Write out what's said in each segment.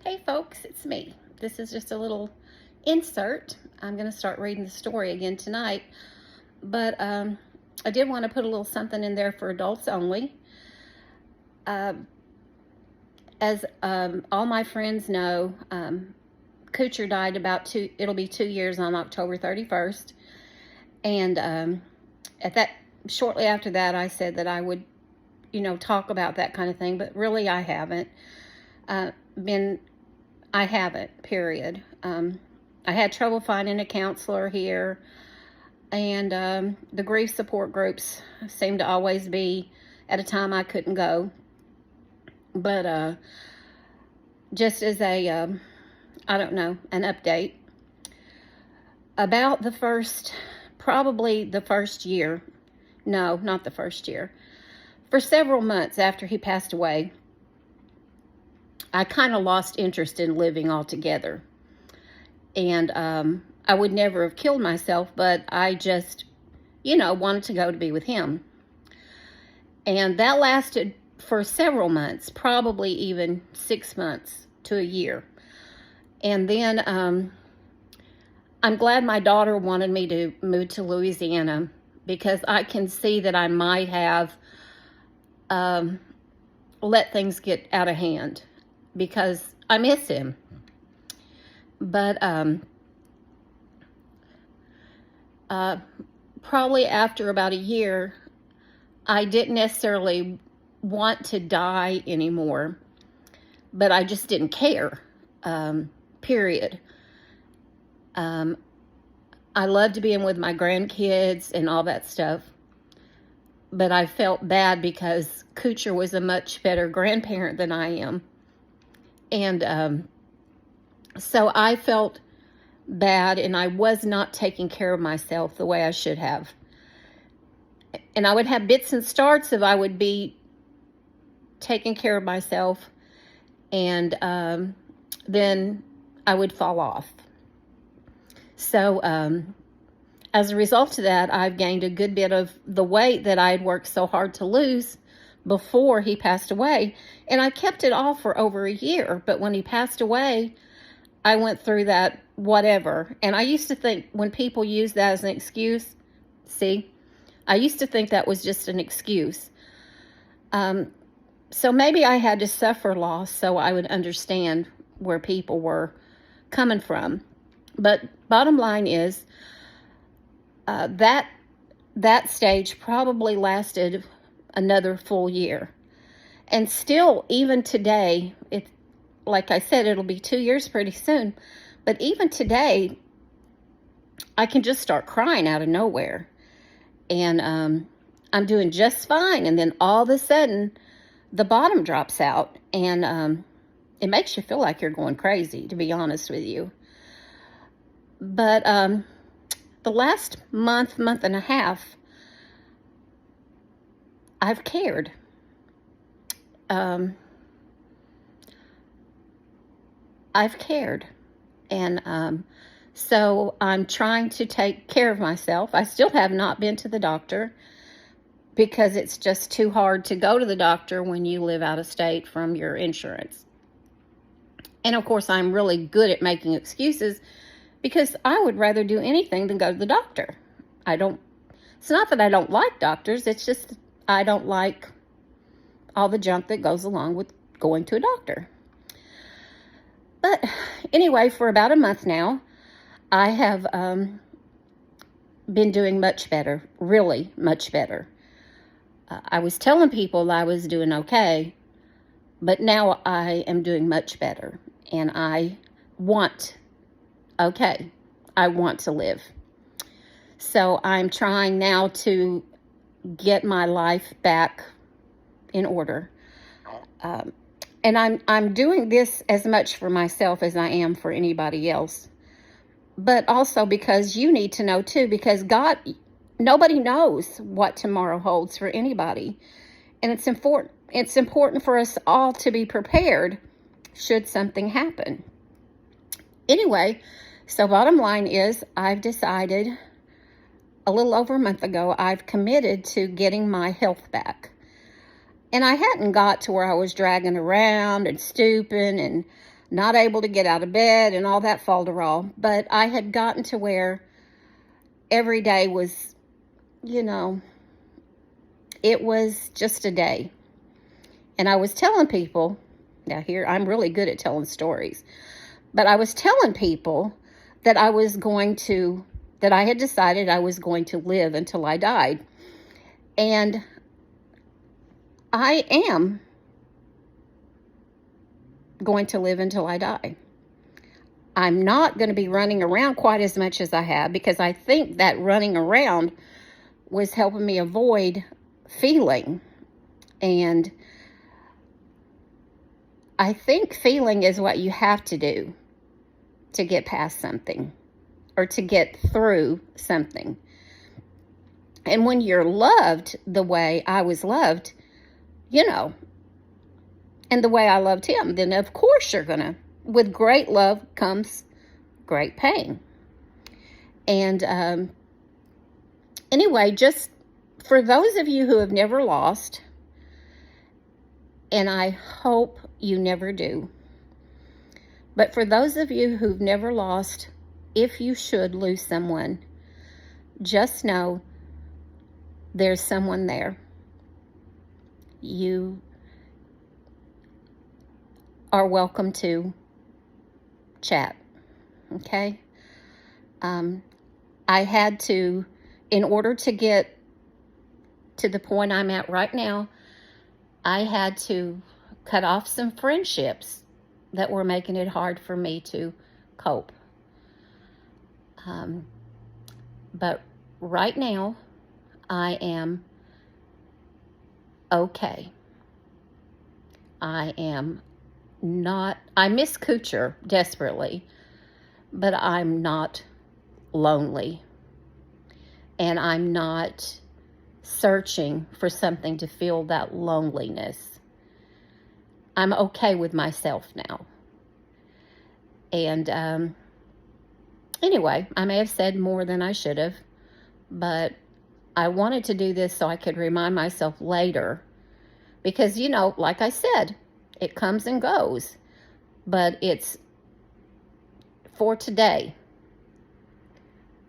Hey folks, it's me. This is just a little insert. I'm going to start reading the story again tonight, but I did want to put a little something in there for adults only. Uh, as all my friends know, Kuchar died it'll be 2 years on October 31st. And shortly after that, I said that I would, talk about that kind of thing, but really I haven't I haven't, period. I had trouble finding a counselor here, and the grief support groups seem to always be at a time I couldn't go. But just as an update, about probably the first year, no, not the first year, for several months after he passed away, I kind of lost interest in living altogether. And I would never have killed myself, but I just, wanted to go to be with him. And that lasted for several months, probably even 6 months to a year. And then I'm glad my daughter wanted me to move to Louisiana, because I can see that I might have let things get out of hand, because I miss him. But probably after about a year, I didn't necessarily want to die anymore, but I just didn't care, period. I loved being with my grandkids and all that stuff, but I felt bad because Kuchar was a much better grandparent than I am. And so I felt bad, and I was not taking care of myself the way I should have. And I would have bits and starts of I would be taking care of myself, and then I would fall off. So as a result of that, I've gained a good bit of the weight that I had worked so hard to lose before he passed away. And I kept it off for over a year. But when he passed away, I went through that whatever. And I used to think when people use that as an excuse, I used to think that was just an excuse. So maybe I had to suffer loss so I would understand where people were coming from. But bottom line is, that stage probably lasted another full year. And still, even today, like I said, it'll be 2 years pretty soon. But even today, I can just start crying out of nowhere. And I'm doing just fine. And then all of a sudden, the bottom drops out. And it makes you feel like you're going crazy, to be honest with you. But the last month and a half, I've cared. I've cared. And so I'm trying to take care of myself. I still have not been to the doctor, because it's just too hard to go to the doctor when you live out of state from your insurance. And of course, I'm really good at making excuses, because I would rather do anything than go to the doctor. It's not that I don't like doctors, it's just I don't like all the junk that goes along with going to a doctor. But anyway, for about a month now, I have been doing much better, really much better. I was telling people I was doing okay, but now I am doing much better, and I want to live. So I'm trying now to get my life back in order. And I'm doing this as much for myself as I am for anybody else. But also because you need to know too, because nobody knows what tomorrow holds for anybody. And it's important for us all to be prepared should something happen. Anyway, so bottom line is, I've decided a little over a month ago, I've committed to getting my health back. And I hadn't got to where I was dragging around and stooping and not able to get out of bed and all that falderall. But I had gotten to where every day was, you know, it was just a day. And I was telling people, now here, I'm really good at telling stories, but I was telling people that I had decided I was going to live until I died. And I am going to live until I die. I'm not going to be running around quite as much as I have, because I think that running around was helping me avoid feeling. And I think feeling is what you have to do to get past something or to get through something. And when you're loved the way I was loved, you know, and the way I loved him, then of course with great love comes great pain. And anyway, just for those of you who have never lost, and I hope you never do, but for those of you who've never lost, if you should lose someone, just know there's someone there. You are welcome to chat, okay? I had to, in order to get to the point I'm at right now, I had to cut off some friendships that were making it hard for me to cope. But right now, I am okay. I miss Kuchar desperately, but I'm not lonely. And I'm not searching for something to feel that loneliness. I'm okay with myself now. And anyway, I may have said more than I should have, but I wanted to do this so I could remind myself later, because, you know, like I said, it comes and goes, but it's for today.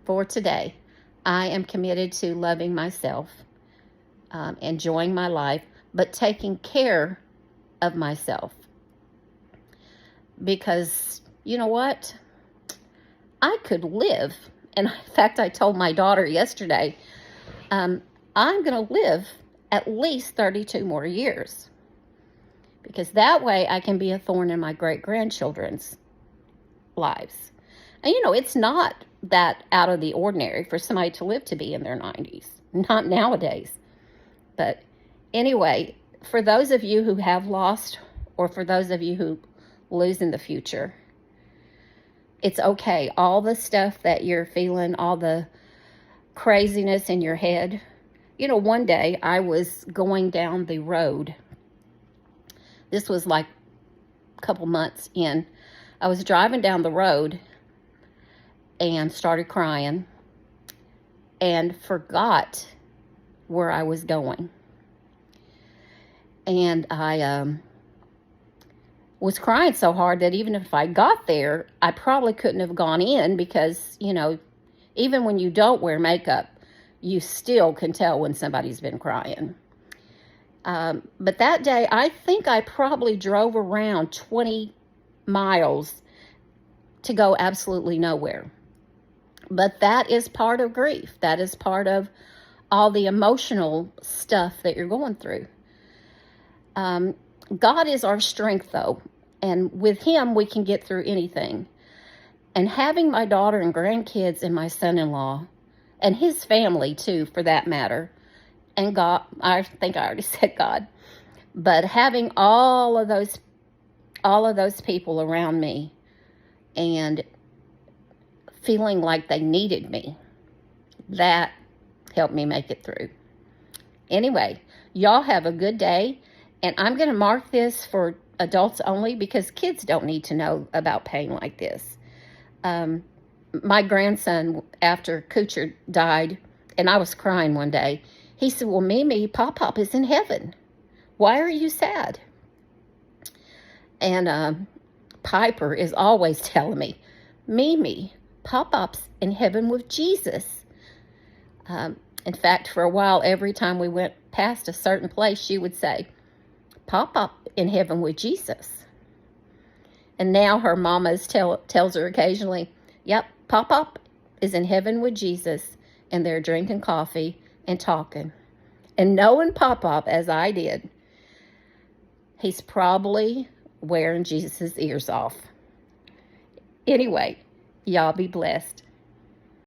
For today, I am committed to loving myself, enjoying my life, but taking care of myself. Because, you know what? I could live. And in fact, I told my daughter yesterday, I'm going to live at least 32 more years. Because that way I can be a thorn in my great-grandchildren's lives. And, you know, it's not that out of the ordinary for somebody to live to be in their 90s. Not nowadays. But anyway, for those of you who have lost, or for those of you who lose in the future, it's okay. All the stuff that you're feeling, all the craziness in your head. You know, one day I was going down the road. This was like a couple months in. I was driving down the road and started crying and forgot where I was going. And I was crying so hard that even if I got there, I probably couldn't have gone in, because, you know, even when you don't wear makeup, you still can tell when somebody's been crying. But that day, I think I probably drove around 20 miles to go absolutely nowhere. But that is part of grief. That is part of all the emotional stuff that you're going through. God is our strength, though. And with him, we can get through anything. And having my daughter and grandkids and my son-in-law, and his family, too, for that matter, and God, I think I already said God, but having all of those people around me and feeling like they needed me, that helped me make it through. Anyway, y'all have a good day, and I'm going to mark this for adults only, because kids don't need to know about pain like this. My grandson, after Kuchar died, and I was crying one day, he said, "Well, Mimi, Pop is in heaven. Why are you sad?" And Piper is always telling me, Mimi, Pop-Pop's in heaven with Jesus. In fact, for a while, every time we went past a certain place, she would say, Pop-Pop in heaven with Jesus. And now her mama tells her occasionally, yep, Pop-Pop is in heaven with Jesus, and they're drinking coffee and talking. And knowing Pop-Pop as I did, he's probably wearing Jesus' ears off. Anyway, y'all be blessed.